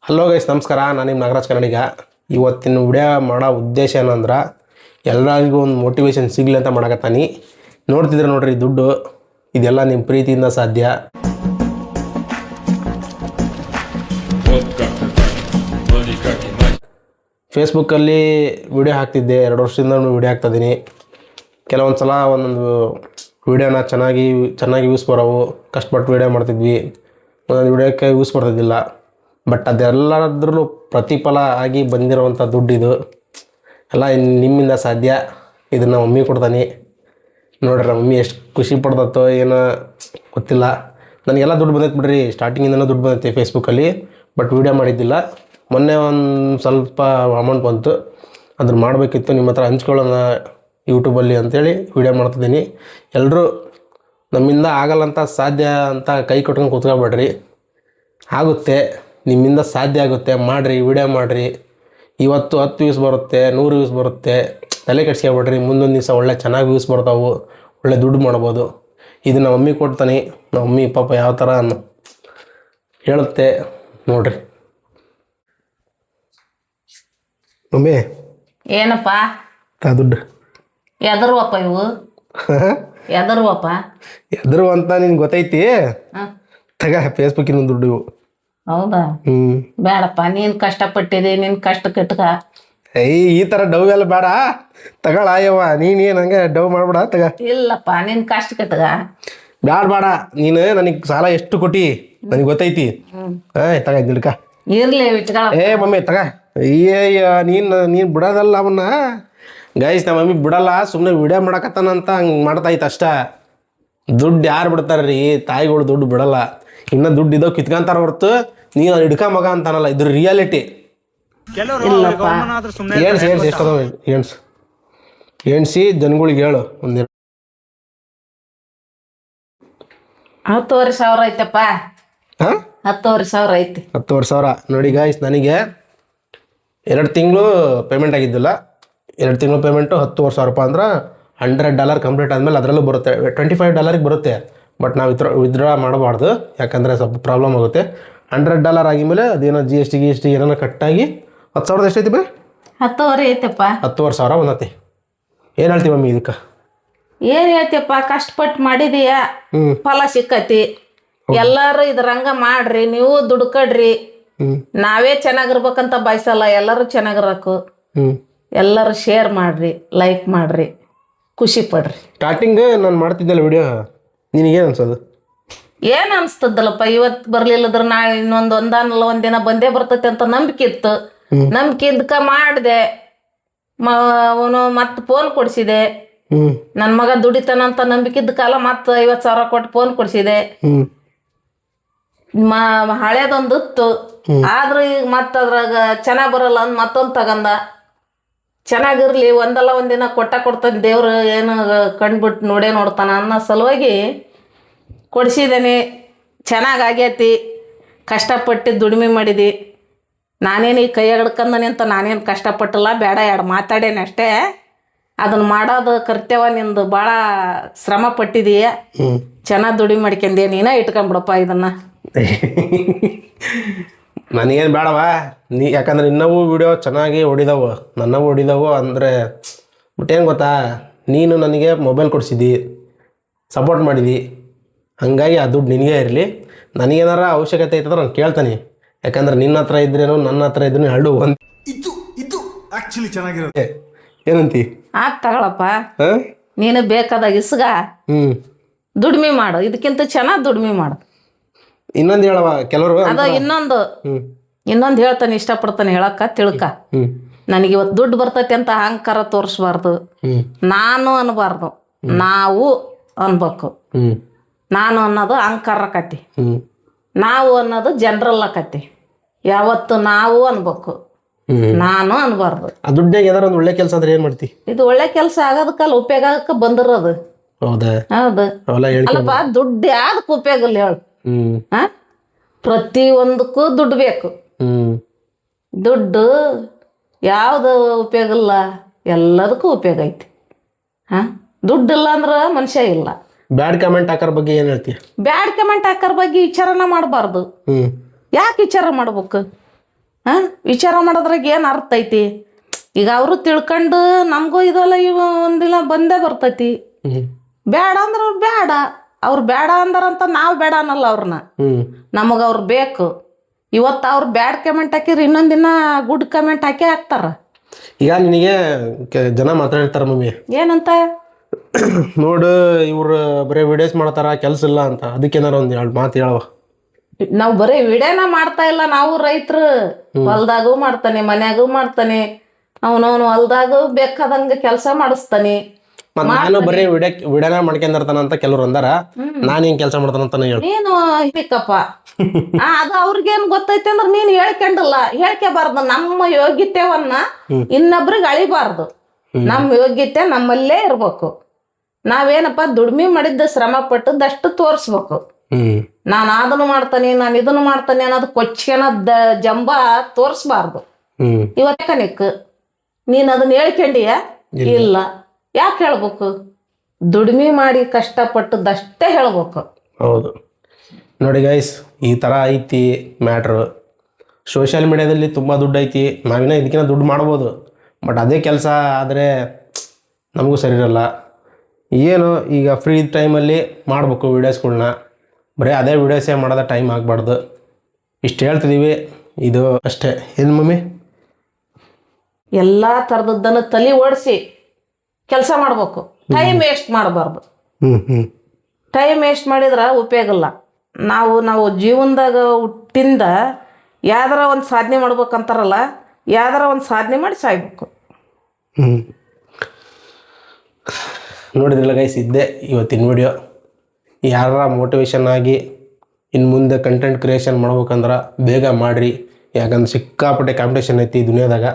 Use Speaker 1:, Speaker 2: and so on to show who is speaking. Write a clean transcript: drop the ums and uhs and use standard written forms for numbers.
Speaker 1: Hello guys, ನಮಸ್ಕಾರ. ನಾನು ನಿಮ್ಮ ನಾಗರಾಜ್ ಕನ್ನಡಿಗ. ಇವತ್ತಿನ ವಿಡಿಯೋ ಮಾಡೋ ಉದ್ದೇಶ ಏನಂದ್ರೆ ಎಲ್ಲರಿಗೂ ಒಂದು ಮೋಟಿವೇಶನ್ ಸಿಗಲಿ ಅಂತ ಮಾಡಕತ್ತಾನಿ. ನೋಡ್ತಿದ್ರೆ ನೋಡ್ರಿ, ದುಡ್ಡು ಇದೆಲ್ಲ ನಿಮ್ಮ ಪ್ರೀತಿಯಿಂದ ಸಾಧ್ಯ. ಫೇಸ್ಬುಕ್ಕಲ್ಲಿ ವಿಡಿಯೋ ಹಾಕ್ತಿದ್ದೆ, 2 ವರ್ಷದಿಂದ ವಿಡಿಯೋ ಹಾಕ್ತಾಯಿದ್ದೀನಿ. ಕೆಲವೊಂದು ಸಲ ಒಂದೊಂದು ವಿಡಿಯೋನ ಚೆನ್ನಾಗಿ ವ್ಯೂಸ್ ಬರೋವು, ಕಷ್ಟಪಟ್ಟು ವಿಡಿಯೋ ಮಾಡ್ತಿದ್ವಿ. ಒಂದೊಂದು ವಿಡಿಯೋಕ್ಕೆ ಯೂಸ್ ಬರ್ತಿದ್ದಿಲ್ಲ. ಬಟ್ ಅದೆಲ್ಲದ್ರೂ ಪ್ರತಿಫಲ ಆಗಿ ಬಂದಿರೋವಂಥ ದುಡ್ಡಿದು ಎಲ್ಲ ನಿಮ್ಮಿಂದ ಸಾಧ್ಯ. ಇದನ್ನು ಮಮ್ಮಿ ಕೊಡ್ತಾನೆ ನೋಡ್ರಿ. ಮಮ್ಮಿ ಎಷ್ಟು ಖುಷಿ ಪಡ್ದತ್ತೋ ಏನೋ ಗೊತ್ತಿಲ್ಲ. ನನಗೆಲ್ಲ ದುಡ್ಡು ಬಂದೈತೆ ಬಿಡ್ರಿ, ಸ್ಟಾರ್ಟಿಂಗಿಂದನೂ ದುಡ್ಡು ಬಂದೈತೆ ಫೇಸ್ಬುಕ್ಕಲ್ಲಿ. ಬಟ್ ವೀಡಿಯೋ ಮಾಡಿದ್ದಿಲ್ಲ. ಮೊನ್ನೆ ಒಂದು ಸ್ವಲ್ಪ ಅಮೌಂಟ್ ಬಂತು, ಅದನ್ನು ಮಾಡಬೇಕಿತ್ತು, ನಿಮ್ಮ ಹತ್ರ ಹಂಚ್ಕೊಳ್ಳೋಣ ಯೂಟ್ಯೂಬಲ್ಲಿ ಅಂಥೇಳಿ ವೀಡಿಯೋ ಮಾಡ್ತಿದ್ದೀನಿ. ಎಲ್ಲರೂ ನಮ್ಮಿಂದ ಆಗಲ್ಲಂತ ಸಾಧ್ಯ ಅಂತ ಕೈ ಕೊಟ್ಕೊಂಡು ಕೂತ್ಕೊಬೇಡ್ರಿ. ಆಗುತ್ತೆ, ನಿಮ್ಮಿಂದ ಸಾಧ್ಯ ಆಗುತ್ತೆ. ಮಾಡಿರಿ, ವಿಡಿಯೋ ಮಾಡಿರಿ. ಇವತ್ತು 10 ವ್ಯೂಸ್ ಬರುತ್ತೆ, 100 ವ್ಯೂಸ್ ಬರುತ್ತೆ, ತಲೆ ಕೆಡ್ಸ್ಕೊಬೇಡ್ರಿ. ಮುಂದೊಂದು ದಿವಸ ಒಳ್ಳೆ ಚೆನ್ನಾಗಿ ವ್ಯೂಸ್ ಬರ್ತಾವೆ, ಒಳ್ಳೆ ದುಡ್ಡು ಮಾಡ್ಬೋದು. ಇದು ನಮ್ಮ ಮಮ್ಮಿ ಕೊಡ್ತಾನೆ. ನಮ್ಮ ಮಮ್ಮಿ ಪಾಪ ಯಾವ ಥರ ಹೇಳುತ್ತೆ ನೋಡ್ರಿ. ಮಮ್ಮಿ
Speaker 2: ಏನಪ್ಪ
Speaker 1: ದುಡ್ಡು
Speaker 2: ಎದರುವಪ್ಪ ಇವು ಎದರುವಪ್ಪ
Speaker 1: ಎದ್ರು ಅಂತ ನಿನ್ಗೆ ಗೊತ್ತೈತಿ. ತಗ ಫೇಸ್ಬುಕ್ಕಿನ ದುಡ್ಡು ಇವು.
Speaker 2: ಹೌದಾ? ಬೇಡಪ್ಪ, ನೀನ್ ಕಷ್ಟಪಟ್ಟಿದೆ, ನಿನ್ ಕಷ್ಟ ಕಟ್ಕ.
Speaker 1: ಈ ಥರ ಡವ್ ಎಲ್ಲ ಬೇಡ, ತಗೊಳ ಅಯ್ಯವ್ವ. ನೀನೇನು ಹಂಗೆ ಡವ್ ಮಾಡ್ಬೇಡ, ತಗ.
Speaker 2: ಇಲ್ಲಪ್ಪ, ನಿನ್ ಕಷ್ಟ ಕಟ್ಕ.
Speaker 1: ಬೇಡ, ನೀನು ನನಗೆ ಸಾಲ ಎಷ್ಟು ಕೊಟ್ಟಿ ನನಗೆ ಗೊತ್ತೈತಿ. ತಗ ನಿಡ್ಕ.
Speaker 2: ಇರ್ಲಿ ಇಟ್ಕೊಳ.
Speaker 1: ಮಮ್ಮಿ ತಗ. ಅಯ್ಯಯ್ಯ, ನೀನು ಬಿಡೋದಲ್ಲ ಅವನ್ನ. ಗೈಸ್, ನಮ್ಮ ಮಮ್ಮಿ ಬಿಡಲ್ಲ, ಸುಮ್ಮನೆ ವಿಡಿಯೋ ಮಾಡಕತ್ತಾನಂತ ಹಂಗೆ ಮಾಡ್ತಾಯಿತ್ತು ಅಷ್ಟ. ದುಡ್ಡು ಯಾರು ಬಿಡ್ತಾರ್ರಿ? ತಾಯಿಗಳು ದುಡ್ಡು ಬಿಡಲ್ಲ. ಇನ್ನೂ ದುಡ್ಡು ಇದೋ ಕಿತ್ಕೊಂತಾರ ಹೊರ್ತು ನೀನು ಹಿಡ್ಕ ಮಗ ಅಂತಾನಲ್ಲ. ಇದ್ರ ರಿಯಾಲಿಟಿ. ಎಣ್ಸಿ ಜನಗಳಿಗೆ ಹೇಳು.
Speaker 2: 10,000 ಐತಪ್ಪ. 10,000 ಐತಿ.
Speaker 1: 10,000 ನೋಡಿ ಗಾಯ್ಸ್, ನನಗೆ 2 ತಿಂಗಳು ಪೇಮೆಂಟ್ ಆಗಿದ್ದಿಲ್ಲ. 2 ತಿಂಗಳು ಪೇಮೆಂಟು 10,000 ರೂಪಾಯಿ ಅಂದ್ರೆ $100 ಕಂಪ್ಲೀಟ್ ಆದಮೇಲೆ ಅದರಲ್ಲೂ ಬರುತ್ತೆ. $25 ಬರುತ್ತೆ. ಬಟ್ ನಾವು ವಿತ್ಡ್ರಾ ಮಾಡಬಾರ್ದು, ಯಾಕಂದರೆ ಸ್ವಲ್ಪ ಪ್ರಾಬ್ಲಮ್ ಆಗುತ್ತೆ. $100 ಆಗಿದ್ಮೇಲೆ ಅದೇನೋ GST ಏನಾರ ಕಟ್ಟಾಗಿ 10,000 ಎಷ್ಟೈತಿ ಬೇ?
Speaker 2: 10,000 ಐತಪ್ಪ.
Speaker 1: 10,000 ಬಂದತಿ. ಏನು ಹೇಳ್ತೀವಿ ಮಮ್ಮಿ ಇದಕ್ಕೆ?
Speaker 2: ಏನ್ ಹೇಳ್ತಿಯಪ್ಪ, ಕಷ್ಟಪಟ್ಟು ಮಾಡಿದೀಯ, ಫಲ ಸಿಕ್ಕತಿ. ಎಲ್ಲರೂ ಇದ್ರಂಗ ಮಾಡ್ರಿ, ನೀವು ದುಡ್ಕಡ್ರಿ. ನಾವೇ ಚೆನ್ನಾಗಿರ್ಬೇಕಂತ ಬಯಸಲ್ಲ, ಎಲ್ಲರೂ ಚೆನ್ನಾಗಿರಬೇಕು. ಎಲ್ಲರೂ ಶೇರ್ ಮಾಡ್ರಿ, ಲೈಕ್ ಮಾಡ್ರಿ, ಖುಷಿ ಪಡ್ರಿ.
Speaker 1: ಸ್ಟಾರ್ಟಿಂಗ್ ನಾನು ಮಾಡ್ತಿದ್ದಲ್ಲ ವಿಡಿಯೋ, ನಿನಗೇನು ಅನ್ಸೋದು?
Speaker 2: ಏನು ಅನಿಸ್ತದಲ್ಲಪ್ಪ, ಇವತ್ತು ಬರಲಿಲ್ಲದ್ರ ನಾಳೆ ಒಂದಲ್ಲ ಒಂದಿನ ಬಂದೇ ಬರ್ತೈತೆ ಅಂತ ನಂಬಿಕೆ ಇತ್ತು. ನಂಬಿಕೆ ಇದ್ಕ ಮಾಡಿದೆ. ಅವನು ಮತ್ತೆ ಫೋನ್ ಕೊಡಿಸಿದೆ. ನನ್ನ ಮಗ ದುಡಿತಾನಂತ ನಂಬಿಕೆ ಇದ್ದ ಕಾಲ ಮತ್ತೆ 50,000 ಕೊಟ್ಟು ಫೋನ್ ಕೊಡಿಸಿದೆ. ಹಳೇದೊಂದಿತ್ತು, ಆದ್ರೂ ಈಗ ಮತ್ತೆ ಅದ್ರಾಗ ಚೆನ್ನಾಗಿ ಬರಲ್ಲ ಅಂದ್ ಮತ್ತೊಂದು ತಗಂದ. ಚೆನ್ನಾಗಿರ್ಲಿ, ಒಂದಲ್ಲ ಒಂದಿನ ಕೊಡ್ತಾನೆ ದೇವ್ರು, ಏನು ಕಂಡ್ಬಿಟ್ಟು ನೋಡ್ತಾನ ಅನ್ನೋ ಸಲುವಾಗಿ ಕೊಡಿಸಿದ್ದೇನೆ. ಚೆನ್ನಾಗಾಗೈತಿ. ಕಷ್ಟಪಟ್ಟು ದುಡಿಮೆ ಮಾಡಿದಿ. ನಾನೇನು ಈ ಕೈ ಹಿಡ್ಕಂದನಿ ಅಂತ ನಾನೇನು ಕಷ್ಟಪಟ್ಟಿಲ್ಲ, ಬೇಡ 2 ಮಾತಾಡೇನೆ ಅಷ್ಟೇ. ಅದನ್ನು ಮಾಡೋದು ಕರ್ತವ್ಯ ನಿಂದು. ಭಾಳ ಶ್ರಮ ಪಟ್ಟಿದೀಯ, ಚೆನ್ನಾಗಿ ದುಡಿಮೆ ಮಾಡ್ಕೊಂಡೆ. ನೀನ ಇಟ್ಕೊಂಬಿಡಪ್ಪ ಇದನ್ನು.
Speaker 1: ನನಗೇನು ಬೇಡವ ಯಾಕಂದ್ರೆ ಇನ್ನವೂ ವಿಡಿಯೋ ಚೆನ್ನಾಗಿ ಹೊಡಿದವು, ನನ್ನವು ಹೊಡಿದವು. ಅಂದರೆ ಬಟ್ ಏನು ಗೊತ್ತಾ, ನೀನು ನನಗೆ ಮೊಬೈಲ್ ಕೊಡಿಸಿದ್ದಿ, ಸಪೋರ್ಟ್ ಮಾಡಿದಿ. ಹಾಗಾಗಿ ಆ ದುಡ್ಡು ನಿನಗೇ ಇರಲಿ. ನನಗೇನಾರ ಅವಶ್ಯಕತೆ ಐತಂದ್ರೆ ನಾನು ಕೇಳ್ತಾನೆ. ಯಾಕಂದ್ರೆ ನಿನ್ನ ಹತ್ರ ಇದ್ರೇನೋ ನನ್ನ ಹತ್ರ ಇದ್ರೂ ಹಳ್ಳು ಒಂದು
Speaker 3: ಇದು ಆ್ಯಕ್ಚುಲಿ ಚೆನ್ನಾಗಿರುತ್ತೆ.
Speaker 1: ಏನಂತಿ?
Speaker 2: ತಗೊಳಪ್ಪ, ನೀನು ಬೇಕಾದಾಗ ಇಸ್ಗ ದುಡಿಮೆ ಮಾಡು. ಇದಕ್ಕಿಂತ ಚೆನ್ನಾಗಿ ದುಡಿಮೆ ಮಾಡು.
Speaker 1: ಇನ್ನೊಂದು ಹೇಳವ, ಕೆಲವರು
Speaker 2: ಅದು ಇನ್ನೊಂದು ಹೇಳ್ತಾನೆ, ಇಷ್ಟಪಡ್ತಾನೆ ಹೇಳಕ್ಕ, ತಿಳ್ಕ. ನನಗೆ ಇವತ್ತು ದುಡ್ಡು ಬರ್ತೈತಿ ಅಂತ ಅಹಂಕಾರ ತೋರಿಸ್ಬಾರ್ದು. ನಾನು ಅನ್ಬಾರ್ದು, ನಾವು ಅನ್ಬೇಕು. ನಾನು ಅನ್ನೋದು ಅಹಂಕಾರ ಆಕತಿ, ನಾವು ಅನ್ನೋದು ಜನರಲ್ ಆಕತಿ. ಯಾವತ್ತು ನಾವು ಅನ್ಬೇಕು, ನಾನು ಅನ್ಬಾರ್ದು.
Speaker 1: ಆ ದುಡ್ಡಿಗೆ ಏನಾರ ಒಂದು ಒಳ್ಳೆ ಕೆಲಸ ಅಂದ್ರೆ ಏನು ಮಾಡ್ತಿ?
Speaker 2: ಇದು ಒಳ್ಳೆ ಕೆಲಸ ಆಗೋದಕ್ಕಲ್ಲ, ಉಪಯೋಗ ಆಗಕ್ಕೆ ಬಂದಿರೋದು.
Speaker 1: ಹೌದಾ?
Speaker 2: ಹೌದು. ಅಲ್ಲಪ್ಪ, ದುಡ್ಡು ಯಾವ್ದಕ್ಕೆ ಉಪಯೋಗ ಇಲ್ಲ ಹೇಳು? ಪ್ರತಿಯೊಂದಕ್ಕೂ ದುಡ್ಡು ಬೇಕು. ದುಡ್ಡು ಯಾವ್ದು ಉಪಯೋಗ ಇಲ್ಲ, ಎಲ್ಲದಕ್ಕೂ ಉಪಯೋಗ ಐತಿ. ದುಡ್ಡಿಲ್ಲ ಅಂದ್ರೆ ಮನುಷ್ಯ ಇಲ್ಲ.
Speaker 1: ಬ್ಯಾಡ್ ಕಮೆಂಟ್ ಹಾಕೋರ್ ಬಗ್ಗೆ ಏನು ಹೇಳ್ತೀಯ?
Speaker 2: ಬ್ಯಾಡ್ ಕಮೆಂಟ್ ಹಾಕೋರ್ ಬಗ್ಗೆ ವಿಚಾರನ ಮಾಡಬಾರ್ದು. ಯಾಕೆ ವಿಚಾರ ಮಾಡ್ಬೇಕು? ಹಾಂ ವಿಚಾರ ಮಾಡೋದ್ರಾಗ ಏನು ಅರ್ಥ ಐತಿ ಈಗ ಅವರು ತಿಳ್ಕೊಂಡು ನಮಗೂ ಇದೆಲ್ಲ ಇವ ಒಂದಿನ ಬಂದೇ ಬರ್ತೈತಿ ಬೇಡ ಅಂದ್ರೆ ಅವ್ರು ಬೇಡ ಅವ್ರು ಬೇಡ ಅಂದಾರಂತ ನಾವು ಬೇಡ ಅನ್ನಲ್ಲ ಅವ್ರನ್ನ ನಮಗೆ ಅವ್ರು ಬೇಕು ಇವತ್ತು ಅವ್ರು ಬ್ಯಾಡ್ ಕಮೆಂಟ್ ಹಾಕಿದ್ರೆ ಇನ್ನೊಂದು ದಿನ ಗುಡ್ ಕಮೆಂಟ್ ಹಾಕಿ ಹಾಕ್ತಾರ
Speaker 1: ಈಗ ನಿನಗೆ ಜನ ಮಾತಾಡಿರ್ತಾರೆ ಮಮ್ಮಿ
Speaker 2: ಏನಂತ
Speaker 1: ನೋಡು ಇವ್ರು ಬರೀ ವಿಡಿಯೋಸ್ ಮಾಡ್ತಾರ ಕೆಲಸ ಇಲ್ಲ ಅಂತ ಅದಕ್ಕೇನಾರ ಒಂದು 2 ಮಾತು ಹೇಳವ.
Speaker 2: ನಾವು ಬರೀ ವಿಡಿಯೋನ ಮಾಡ್ತಾ ಇಲ್ಲ ನಾವು ರೈತರು ಹೊಲ್ದಾಗೂ ಮಾಡ್ತಾನೆ ಮನ್ಯಾಗೂ ಮಾಡ್ತಾನೆ ಅವನವನು ಹೊಲ್ದಾಗೂ ಬೇಕಾದಂಗೆ ಕೆಲಸ ಮಾಡಿಸ್ತಾನೆ
Speaker 1: ಮತ್ ನಾನು ಬರೀ ವಿಡಿಯೋನ ಮಾಡ್ಕೊಂಡಿರ್ತಾನ ಅಂತ ಕೆಲವ್ರು ಅಂದಾರ ನಾನು ಹಿಂಗ್ ಕೆಲಸ ಮಾಡ್ತಾನಂತಾನೆ ಹೇಳಿ
Speaker 2: ನೀನು ಬೇಕಪ್ಪ ಅದು ಅವ್ರಿಗೇನು ಗೊತ್ತೈತೆ ಅಂದ್ರೆ ನೀನು ಹೇಳ್ಕೊಂಡಿಲ್ಲ ಹೇಳ್ಕೋಬಾರ್ದು ನಮ್ಮ ಯೋಗ್ಯತೆವನ್ನ ಇನ್ನೊಬ್ರಿಗೆ ಅಳಿಬಾರ್ದು ನಮ್ಮ ಯೋಗ್ಯತೆ ನಮ್ಮಲ್ಲೇ ಇರ್ಬೇಕು ನಾವೇನಪ್ಪ ದುಡಿಮೆ ಮಾಡಿದ್ದ ಶ್ರಮ ಪಟ್ಟದಷ್ಟು ತೋರಿಸ್ಬೇಕು ನಾನು ಅದನ್ನು ಮಾಡ್ತಾನೆ ನಾನು ಇದನ್ನು ಮಾಡ್ತಾನೆ ಅನ್ನೋದು ಕೊಚ್ಚಿನ ಜಂಬ ತೋರಿಸ್ಬಾರ್ದು ಇವತ್ತನಿಕ್ ನೀನು ಅದನ್ನ ಹೇಳ್ಕೊಂಡಿಯ ಇಲ್ಲ ಯಾಕೆ ಹೇಳ್ಬೇಕು ದುಡಿಮೆ ಮಾಡಿ ಕಷ್ಟಪಟ್ಟದಷ್ಟೇ ಹೇಳ್ಬೇಕು.
Speaker 1: ಹೌದು ನೋಡಿ ಗೈಸ್ ಈ ಥರ ಐತಿ ಮ್ಯಾಟ್ರು. ಸೋಷಿಯಲ್ ಮೀಡಿಯಾದಲ್ಲಿ ತುಂಬ ದುಡ್ಡು ಐತಿ, ನಾವಿನ್ನ ಇದಕ್ಕಿಂತ ದುಡ್ಡು ಮಾಡ್ಬೋದು, ಬಟ್ ಅದೇ ಕೆಲಸ ಆದರೆ ನಮಗೂ ಸರಿ ಇರಲ್ಲ. ಏನು ಈಗ ಫ್ರೀ ಟೈಮಲ್ಲಿ ಮಾಡಬೇಕು ವೀಡಿಯೋಸ್ಗಳ್ನ, ಬರೀ ಅದೇ ವೀಡಿಯೋಸೇ ಮಾಡೋದ ಟೈಮ್ ಆಗಬಾರ್ದು. ಇಷ್ಟು ಹೇಳ್ತಿದ್ದೀವಿ, ಇದು ಅಷ್ಟೇ. ಏನು ಮಮ್ಮಿ
Speaker 2: ಎಲ್ಲ ಥರದದ್ದನ್ನು ತಲೆ ಓಡಿಸಿ ಕೆಲಸ ಮಾಡ್ಬೇಕು, ಟೈಮ್ ವೇಸ್ಟ್ ಮಾಡಬಾರ್ದು. ಟೈಮ್ ವೇಸ್ಟ್ ಮಾಡಿದ್ರೆ ಉಪಯೋಗ ಇಲ್ಲ. ನಾವು ಜೀವನದಾಗ ಹುಟ್ಟಿಂದ ಯಾವ್ದಾರ ಒಂದು ಸಾಧನೆ ಮಾಡ್ಬೇಕಂತಾರಲ್ಲ, ಯಾವ್ದಾರ ಒಂದು ಸಾಧನೆ ಮಾಡಿ ಸಾಯ್ಬೇಕು.
Speaker 1: ನೋಡಿದ್ರಲ್ಲ ಗೈಸ್, ಇದ್ದೇ ಇವತ್ತಿನ ವಿಡಿಯೋ. ಯಾರ ಮೋಟಿವೇಶನ್ ಆಗಿ ಇನ್ನು ಮುಂದೆ ಕಂಟೆಂಟ್ ಕ್ರಿಯೇಷನ್ ಮಾಡ್ಬೇಕಂದ್ರೆ ಬೇಗ ಮಾಡಿರಿ, ಯಾಕಂದ್ರೆ ಸಿಕ್ಕಾಪಟ್ಟೆ ಕಾಂಪಿಟೇಷನ್ ಐತಿ ದುನಿಯಾದಾಗ.